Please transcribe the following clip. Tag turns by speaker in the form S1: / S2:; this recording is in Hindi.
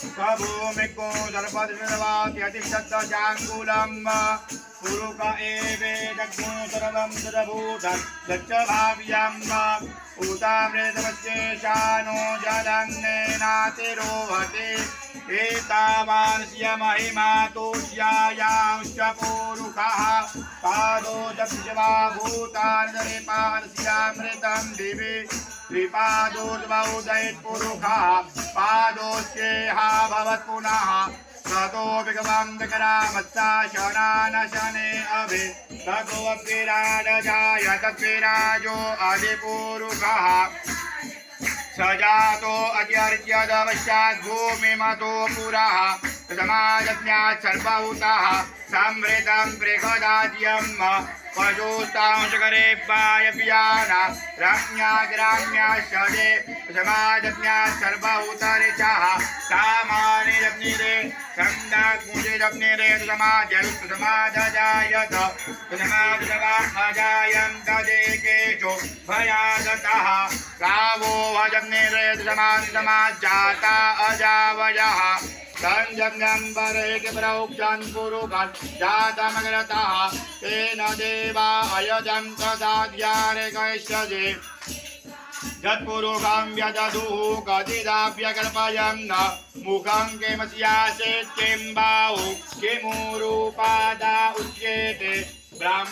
S1: भूमिको सर्पतिष्ठजाङ्कुलं पुरुक एवेदग्नो सर्वं तदभूतं दच्च भाव्यं उतामृतमस्येशानो जदन्नेनातिरोहते एतावानस्य महिमा तोष्यायांश्च पुरुषः पादो दक्षिवा भूतानि पादस्यामृतं दिवि त्रिपादोर्द्वौदयत्पुरुषः पादोस्येहा भवत् पुनः ततो विगमं विकरामत्सा शनानशने अभि ततोऽप्यराडजायत विराजो अधिपुरुषः सजातो अत्यर्च्यदवश्यात् भूमिमतो पुरः समाजज्ञात् सर्वभूतः समृतं बृहदाद्यं पशुस्तांशकरे पायव्याना रम्या ग्राम्या षडे समाजज्ञात् सर्वभूतरिचः सामानि जप्निरे संदाकुंजे जप्निरे समाजजायत समाजजायं तदेकेशो भयादतः गावो भजप्निरे समाजाता अजावयः संजम्यं बरेक प्रौक्षन् पुरुषन् जातमग्रतः तेन देवा अयजं तदाद्यारे कैश्यजे यत्पुरुषं व्यदधुः कथिदाभ्यकल्पयं न मुखं किमस्यासेत् किं बाहु किमुरुपादा उच्येते ब्राह्मण